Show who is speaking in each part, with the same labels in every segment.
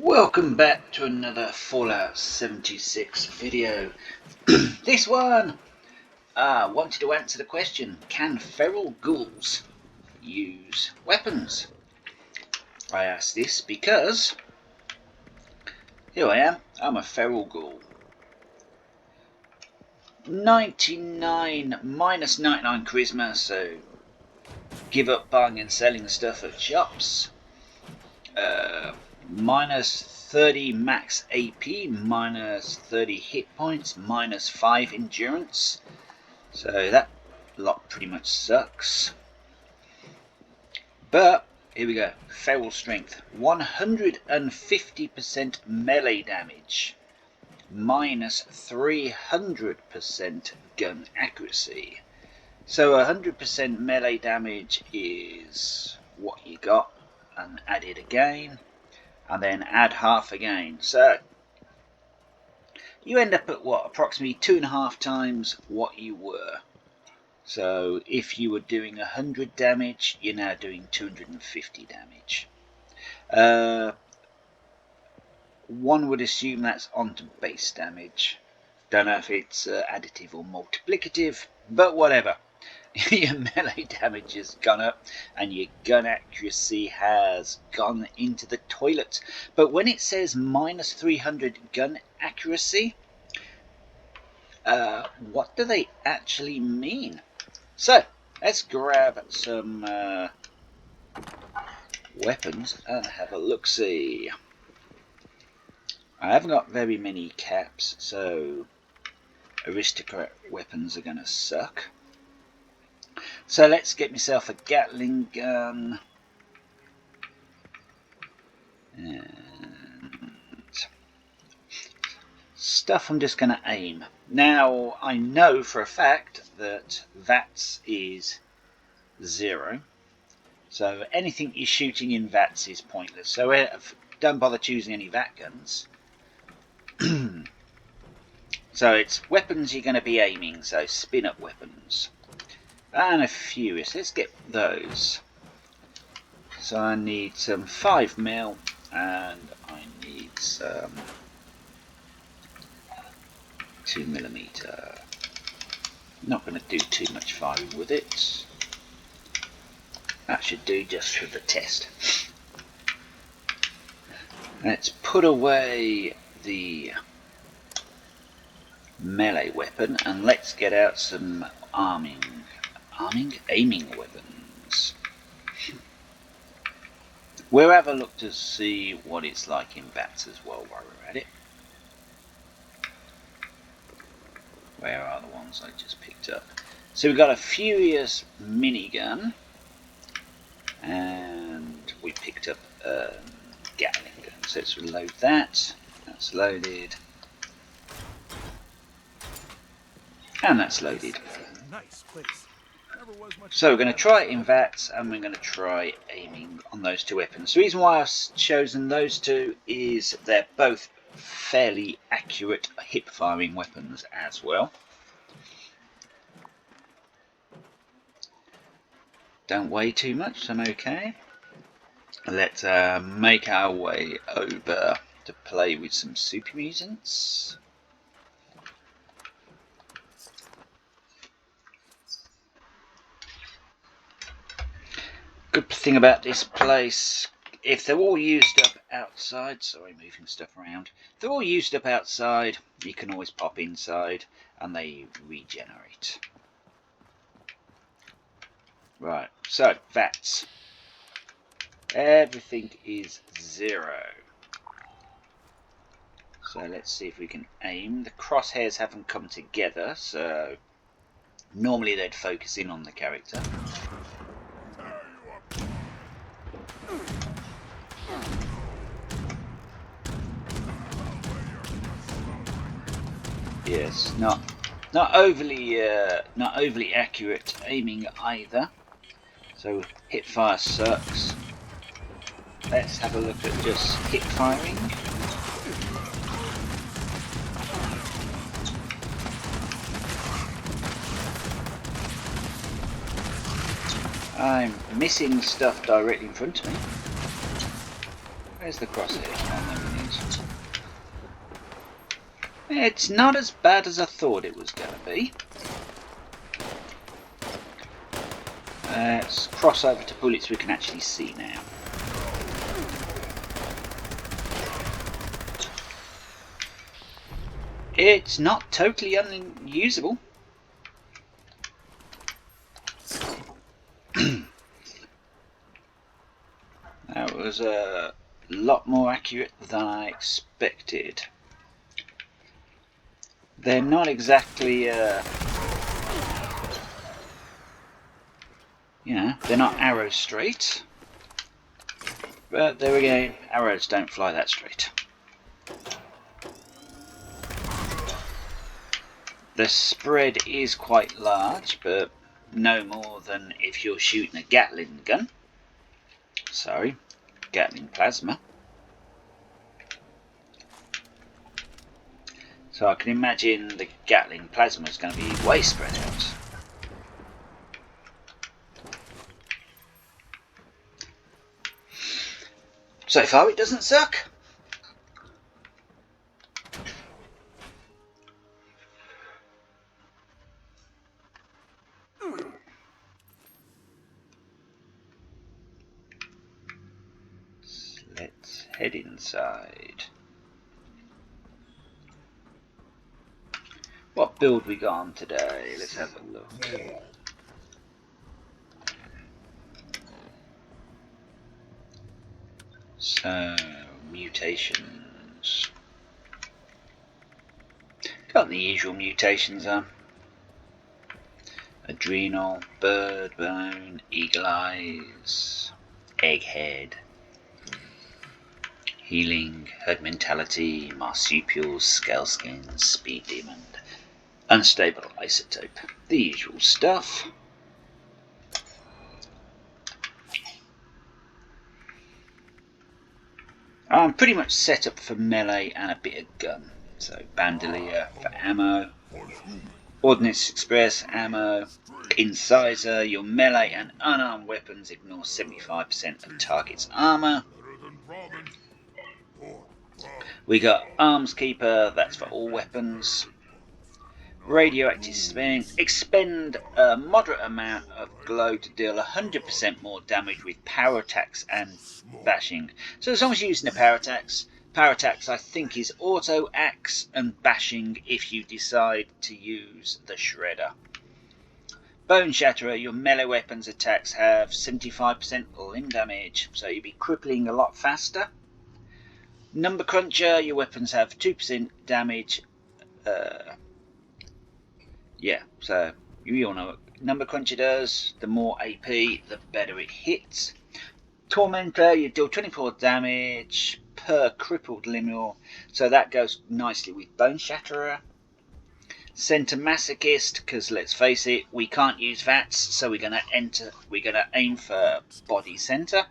Speaker 1: Welcome back to another Fallout 76 video. This one wanted to answer the question, can feral ghouls use weapons? I ask this because here I am, I'm a feral ghoul. 99 minus 99 charisma, so give up buying and selling stuff at shops. Minus 30 max AP, minus 30 hit points, minus 5 endurance. So that lot pretty much sucks. But here we go. Feral strength, 150% melee damage, minus 300% gun accuracy. So 100% melee damage is what you got, and add it again, and then add half again. So you end up at what, approximately 2.5 times what you were. So if you were doing 100 damage, you're now doing 250 damage. One would assume that's onto base damage. Don't know if it's additive or multiplicative, but whatever. Your melee damage has gone up and your gun accuracy has gone into the toilet. But when it says minus 300 gun accuracy, what do they actually mean? So let's grab some weapons and have a look-see. I haven't got very many caps, so aristocrat weapons are going to suck. So let's get myself a Gatling gun and stuff I'm just going to aim. Now I know for a fact that VATS is 0, so anything you're shooting in VATS is pointless, so don't bother choosing any VAT guns. So it's weapons you're going to be aiming, so spin up weapons. And a Furious, let's get those. So I need some 5mm and I need some 2mm. Not going to do too much firing with it. That should do just for the test. Let's put away the melee weapon and let's get out some aiming weapons. We'll have a look to see what it's like in VATS as well while we're at it. Where are the ones I just picked up? So we've got a Furious minigun, and we picked up a Gatling gun. So let's reload that. That's loaded. And that's loaded.
Speaker 2: Nice place.
Speaker 1: So we're going to try it in VATS and we're going to try aiming on those two weapons. The reason why I've chosen those two is they're both fairly accurate hip firing weapons as well. Don't weigh too much, so I'm okay. Let's make our way over to play with some super mutants. Good thing about this place, if they're all used up outside, sorry, moving stuff around, if they're all used up outside, you can always pop inside and they regenerate. Right, so VATS. Everything is 0. So let's see if we can aim. The crosshairs haven't come together, so normally they'd focus in on the character. Yes, not overly accurate aiming either. So hip fire sucks. Let's have a look at just hip firing. I'm missing stuff directly in front of me. Where's the crosshair? Oh, there it is. It's not as bad as I thought it was going to be. Let's cross over to bullets we can actually see now. It's not totally unusable. That was a lot more accurate than I expected. They're not exactly, you know, they're not arrow straight. But there we go, arrows don't fly that straight. The spread is quite large, but no more than if you're shooting a Gatling gun. Sorry, Gatling plasma. So I can imagine the Gatling plasma is going to be way spread out. So far it doesn't suck. Let's head inside. What build we got on today? Let's have a look. So, mutations. Got the usual mutations on. Adrenal, bird bone, eagle eyes, egghead, healing, herd mentality, marsupials, scale skins, speed demon, unstable isotope. The usual stuff. I'm pretty much set up for melee and a bit of gun. So bandolier for ammo, ordnance express ammo, incisor. Your melee and unarmed weapons ignore 75% of target's armor. We got arms keeper, that's for all weapons. Radioactive expend a moderate amount of glow to deal 100% more damage with power attacks and bashing. So as long as you're using the power attacks I think is auto axe and bashing if you decide to use the shredder. Bone shatterer, your melee weapons attacks have 75% limb damage, so you'll be crippling a lot faster. Number cruncher, your weapons have 2% damage. Yeah, so you all know what number cruncher does. The more AP, the better it hits. Tormentor, you deal 24 damage per crippled limb, so that goes nicely with Bone Shatterer. Center Masochist, because let's face it, we can't use VATS, so we're gonna aim for body center.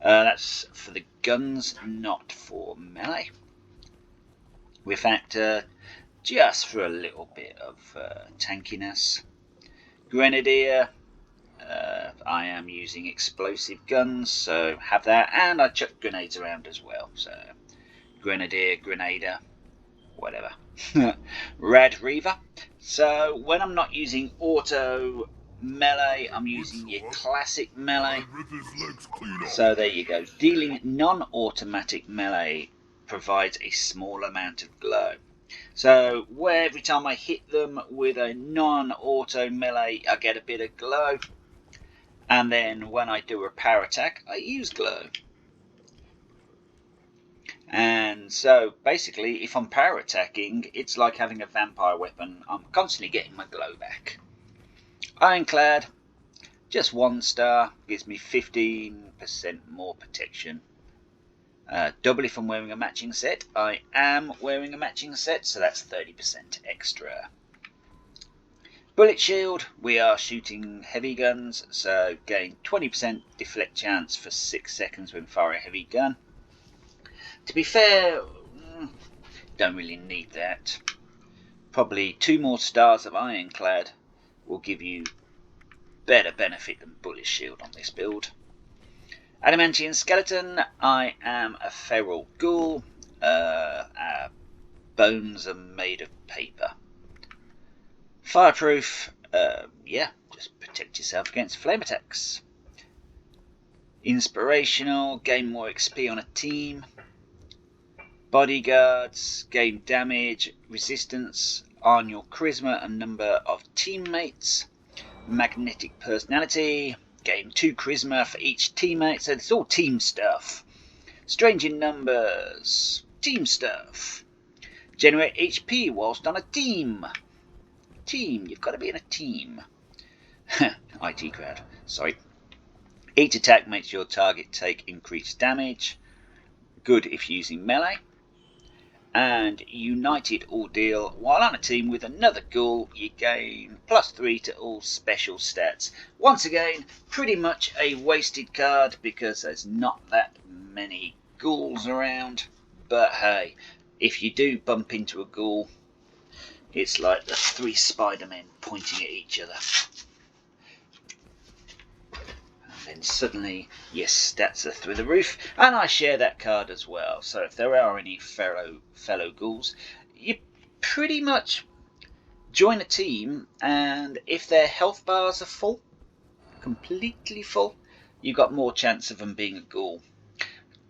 Speaker 1: That's for the guns, not for melee. With Factor, just for a little bit of tankiness. Grenadier, I am using explosive guns, so have that, and I chuck grenades around as well, so Grenadier, Grenader, whatever. Rad Reaver, so when I'm not using auto melee, I'm using your classic melee, so there you go. Dealing non-automatic melee provides a small amount of glow. So where every time I hit them with a non-auto melee I get a bit of glow, and then when I do a power attack I use glow. And so basically if I'm power attacking it's like having a vampire weapon. I'm constantly getting my glow back. Ironclad, just 1 star, gives me 15% more protection. Double if I'm wearing a matching set. I am wearing a matching set, so that's 30% extra. Bullet shield, we are shooting heavy guns, so gain 20% deflect chance for 6 seconds when firing a heavy gun. To be fair, don't really need that. Probably 2 more stars of Ironclad will give you better benefit than bullet shield on this build. Adamantian skeleton. I am a Ferral Ghoul. Our bones are made of paper. Fireproof. Yeah, just protect yourself against flame attacks. Inspirational. Gain more XP on a team. Bodyguards. Gain damage, resistance on your charisma and number of teammates. Magnetic personality. Gain 2 charisma for each teammate. So it's all team stuff. Strange in numbers. Team stuff. Generate HP whilst on a team. You've got to be in a team. IT crowd. Sorry. Each attack makes your target take increased damage. Good if using melee. And United Ordeal. While on a team with another ghoul, you gain +3 to all special stats. Once again, pretty much a wasted card because there's not that many ghouls around. But hey, if you do bump into a ghoul, it's like the 3 Spider-Men pointing at each other. And suddenly your stats are through the roof, and I share that card as well. So if there are any fellow ghouls, you pretty much join a team, and if their health bars are full, completely full, you've got more chance of them being a ghoul.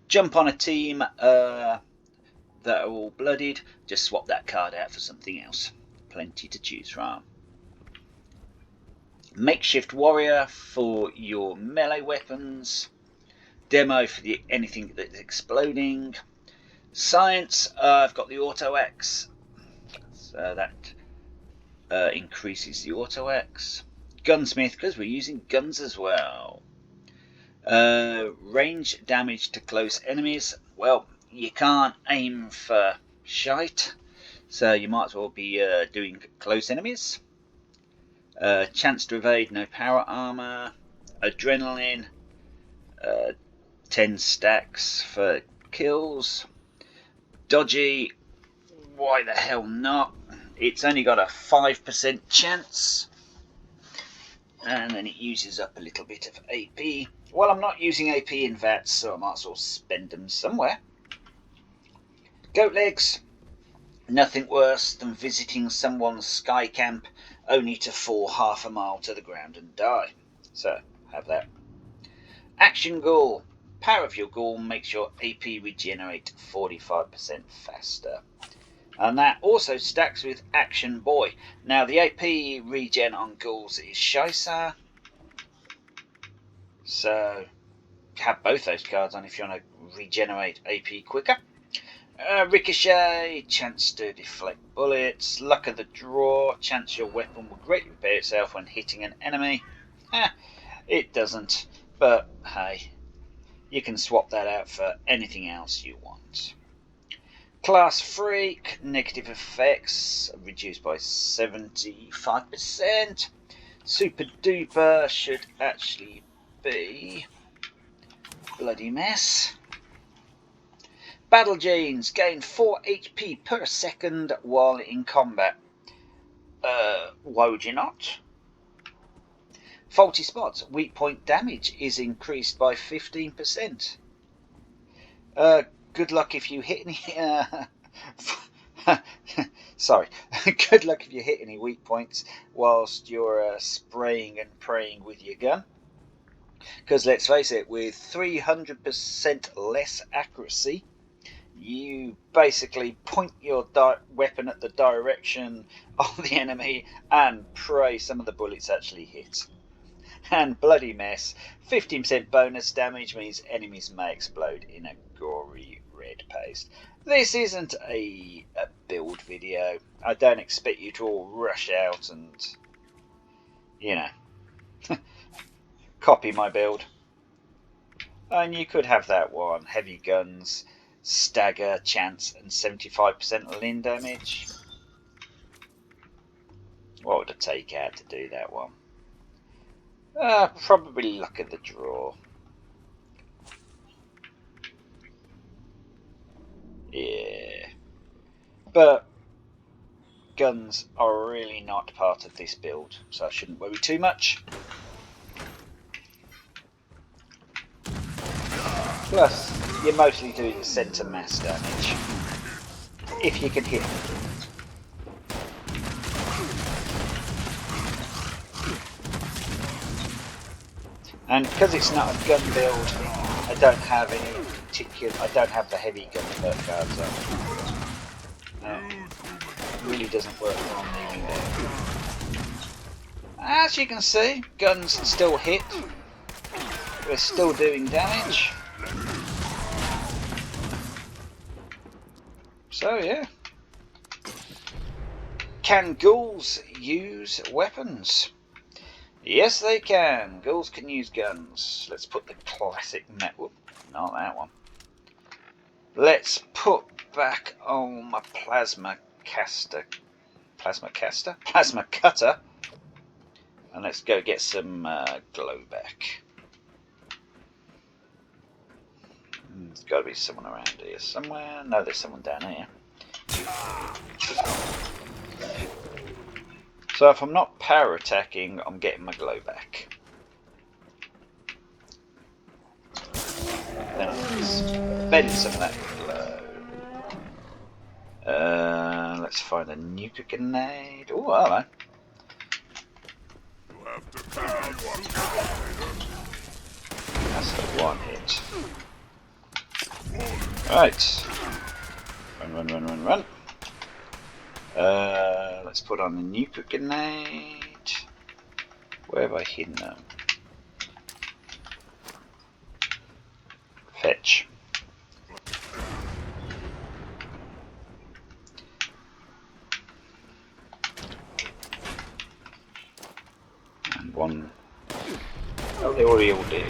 Speaker 1: Jump on a team that are all bloodied, just swap that card out for something else. Plenty to choose from. Makeshift warrior for your melee weapons. Demo for anything that's exploding. Science, I've got the auto X, so that increases the auto X. Gunsmith, because we're using guns as well. Range damage to close enemies. Well, you can't aim for shite, so you might as well be doing close enemies. Chance to evade, no power armor. Adrenaline, 10 stacks for kills. Dodgy, why the hell not? It's only got a 5% chance, and then it uses up a little bit of AP. Well, I'm not using AP in VATS, so I might as well spend them somewhere. Goat legs, nothing worse than visiting someone's sky camp only to fall half a mile to the ground and die. So, have that. Action Ghoul. Power of your Ghoul makes your AP regenerate 45% faster. And that also stacks with Action Boy. Now, the AP regen on Ghouls is Scheisse. So, have both those cards on if you want to regenerate AP quicker. Ricochet, chance to deflect bullets. Luck of the draw, chance your weapon will greatly repair itself when hitting an enemy. It doesn't, but hey, you can swap that out for anything else you want. Class Freak, negative effects reduced by 75%. Super Duper should actually be Bloody Mess. Battle Genes, gain 4 HP per second while in combat. Why would you not? Faulty Spots, weak point damage is increased by 15%. Good luck if you hit any... Sorry. Good luck if you hit any weak points whilst you're spraying and praying with your gun. Because let's face it, with 300% less accuracy, you basically point your weapon at the direction of the enemy and pray some of the bullets actually hit. And Bloody Mess, 15% bonus damage means enemies may explode in a gory red paste. This isn't a build video. I don't expect you to all rush out and, you know, copy my build. And you could have that one. Heavy guns, stagger, chance, and 75% limb damage. What would it take out to do that one? Probably luck of the draw. Yeah. But guns are really not part of this build, so I shouldn't worry too much. Plus, you're mostly doing centre mass damage, if you can hit them. And because it's not a gun build, I don't have any particular. I don't have the heavy gun perk cards on. It really doesn't work on me there. As you can see, guns still hit. We're still doing damage. So yeah. Can ghouls use weapons? Yes, they can. Ghouls can use guns. Let's put the classic metal. Not that one. Let's put back on my plasma cutter, and let's go get some glow back. There's got to be someone around here somewhere. No, there's someone down here. So if I'm not power attacking, I'm getting my glow back. Then I'll spend some of that glow. Let's find a nuka grenade. Oh, hello. That's a one hit. Right. Run. Let's put on the nuka grenade. Where have I hidden them? Fetch. And one. Oh, they already all did.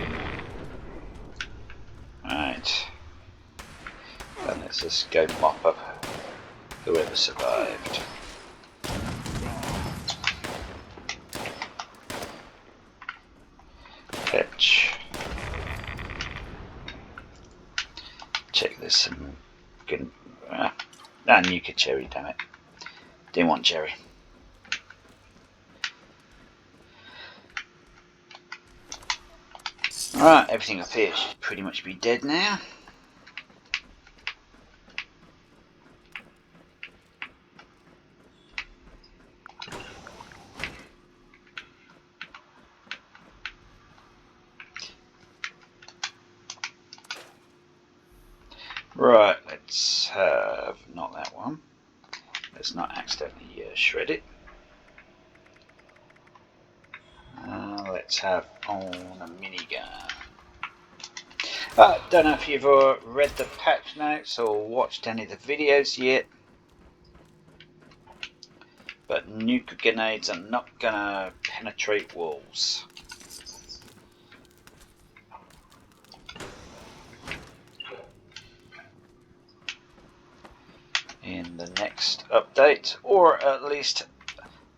Speaker 1: Right. Then let's just go mop up whoever survived. Fetch. Check this some good. Nuka cherry, damn it. Didn't want cherry. Alright, everything up here should pretty much be dead now. Right, let's have, not that one. Let's not accidentally shred it. Let's have on a minigun. Don't know if you've read the patch notes or watched any of the videos yet, but nuka grenades are not gonna penetrate walls. In the next update, or at least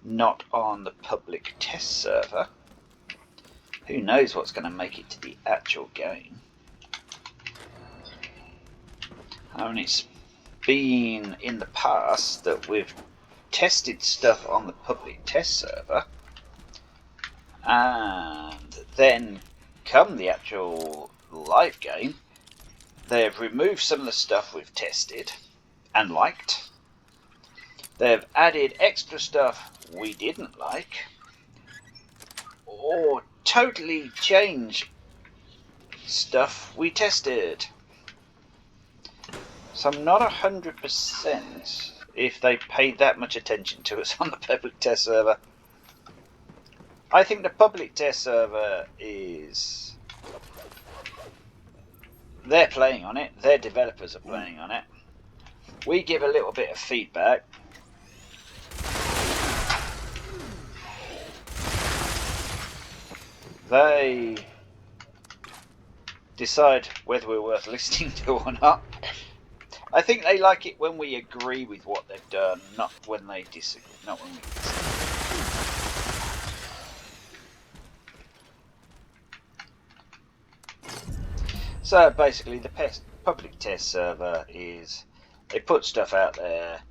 Speaker 1: not on the public test server. Who knows what's going to make it to the actual game. I mean, it's been in the past that we've tested stuff on the public test server, and then come the actual live game, they've removed some of the stuff we've tested and liked. They've added extra stuff we didn't like, or totally changed stuff we tested. So I'm not 100% if they paid that much attention to us on the public test server. I think the public test server is... they're playing on it, their developers are playing on it. We give a little bit of feedback. They decide whether we're worth listening to or not. I think they like it when we agree with what they've done, not when they disagree. Not when we disagree. So basically, the public test server is they put stuff out there.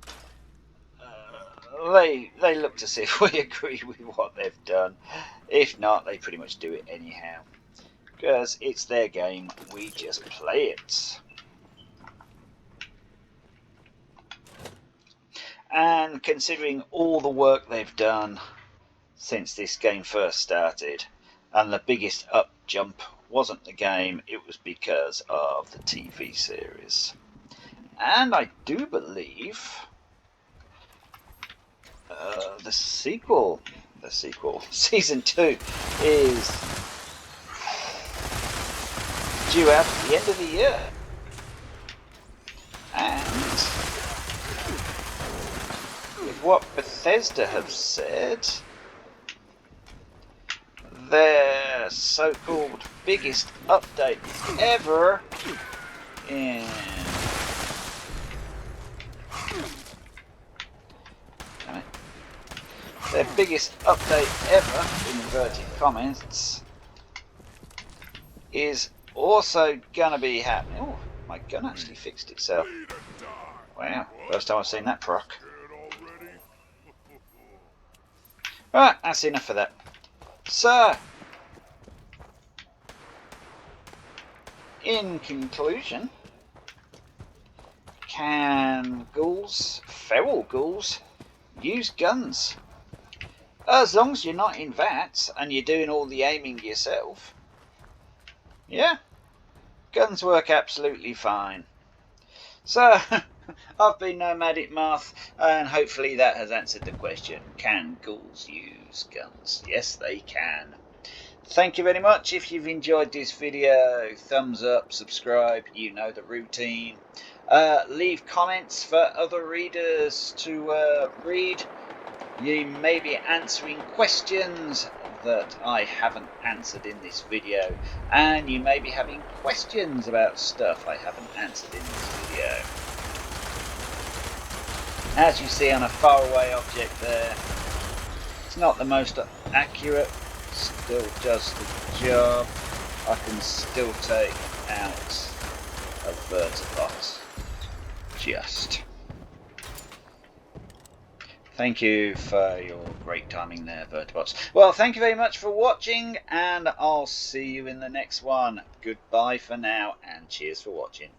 Speaker 1: They look to see if we agree with what they've done. If not, they pretty much do it anyhow. because it's their game, we just play it. And considering all the work they've done since this game first started, and the biggest up jump wasn't the game, it was because of the TV series. And I do believe the sequel, season 2, is due out at the end of the year. And with what Bethesda have said, their so-called biggest update ever in their biggest update ever, in inverted commas, is also gonna be happening. Oh, my gun actually fixed itself. Wow, first time I've seen that proc. Right, that's enough of that. So, in conclusion, can ghouls, feral ghouls, use guns? As long as you're not in VATS and you're doing all the aiming yourself, yeah, guns work absolutely fine. So, I've been Nomadic Moth, and hopefully that has answered the question, can ghouls use guns? Yes, they can. Thank you very much. If you've enjoyed this video, thumbs up, subscribe, you know the routine. Leave comments for other readers to read. You may be answering questions that I haven't answered in this video, and you may be having questions about stuff I haven't answered in this video. As you see on a faraway object there, it's not the most accurate, still does the job. I can still take out a vertibot. Just. Thank you for your great timing there, vertibots. Well, thank you very much for watching, and I'll see you in the next one. Goodbye for now, and cheers for watching.